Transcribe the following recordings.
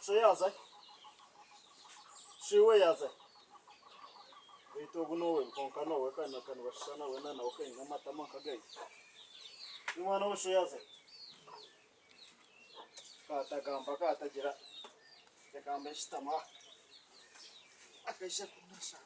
Shoyaza. Shiwe yaza. Ito gunowe konkano we kana kana bashana we nana okenga matama kagaye. Imwana we shoyaza. Katagamba katagira. Yakamba shitama. Akasha kunashanga.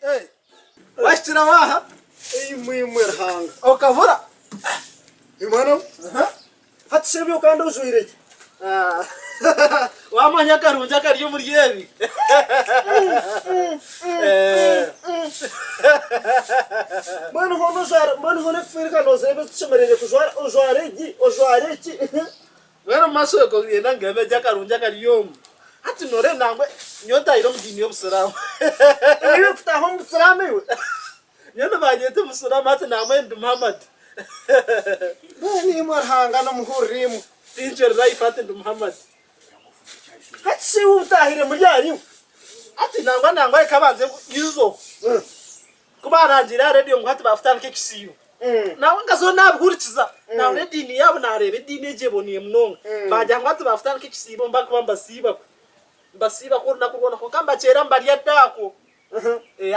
Hey. Washira waha? Imwirhanga. Okavura? Imwana? Hatsebyo kandi ujuire. Wamanya karunja kariyo muri yebi. Mano hono kufirika nozebe tushemerere kujwara ojware iki. Wera maso ko yenda ngebe jakarunja kariyo. Ati nore nangwe nyota iro mdini yo busaramu. Iyo kutaho musarame we. Nyona banyete busaramu ati namwe ndu Muhammad. Ni imwirhanga no muhurimu. Tincher life ati ndu Muhammad. Hatsi utahire muri yanyu. Ati nangwa kabanze yuzo. Kuba rangira radio ngati bafutana kekisiyo. Nawe ngazo nabhurikiza. Nawe dini yabo narebe dini ejeboniye mnonga. Bajya ngati bafutana kekisibo mbaka basiba. Basiba ko nakubona ko kamba chera mbali yadako.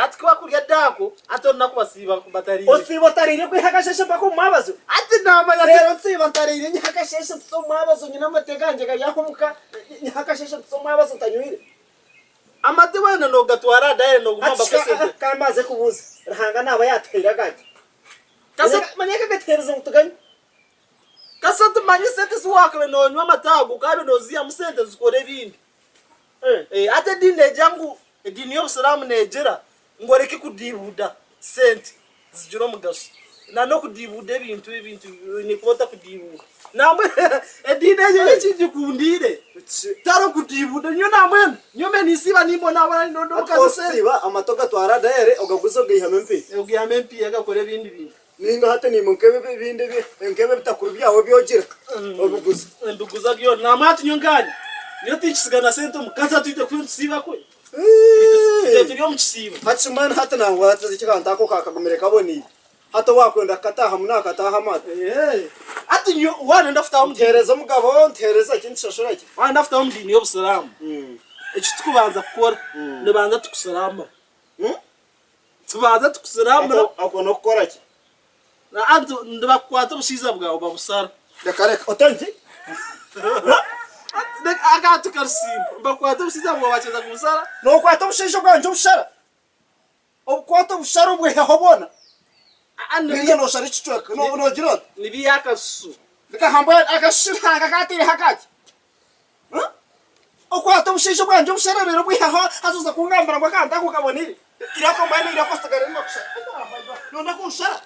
Ati kwa kurya dako atona kubasiba kubatari. Osibo tarire kwihakasheshe bako mwabazo. Ati nama ya Rero nsiba tarire nyihakasheshe so mwabazo nyina mateganje ga yakumuka nyihakasheshe so mwabazo tanyuire. Amate wana no gatwara daye no gumamba Kasete kamaze kubuza. Rahanga naba yatera gaje. Manyaka gatereza mutuganye. Kasete manyisete suwakwe no nywa matago kabe no zia musente zikore bindi. Ate dine jangu dini yo salamu nejera ngoreke kudibuda sente zijiro mugaso na no kudibuda ibintu ni kota kudibuda namwe dine je kijikundire taro kudibuda nyo namwe nyome nisiba nimbo nabana ndo kasese siba amatoka twara daere ogaguzo gihame mpi agakore bindi ninga hata ni munkebe bindi nkebe bitakurubya aho byogira obuguzo nduguza byo namati nyongani niyo tikisigana sente mukaza tuite kwinsiba kwe Turiyo mukisiba. Hatsimana hata nangwa hata zikiganda ko kakagumere kaboni. Hata wakwenda kataha munaka taha mata. Ati nyo wana ndafutaho mutereza mugabo ntereza kintu shashora iki. Wana ndafutaho mdini yo busalamu. Eki tukubanza gukora nibanza tukusalama. Tubanza tukusalama akona gukora iki. Na antu ndabakwata ubushiza bwawe babusara. Dakare otangi. Agatu karsimba bakwata ubushiza bwawe baceza kumusara. No kwata ubushisho bwanje ubusara. Okwata ubusara ubwe hobona. Ninge no shari chichweka no girot. Nibi yakasu. Bika hamba akashira akatire hakati. Okwata ubushisho bwanje ubusara rero bwe hazuza kungambara ngo kanta ko kabonire. Irako mbane irako sagare no kushara. No nakushara.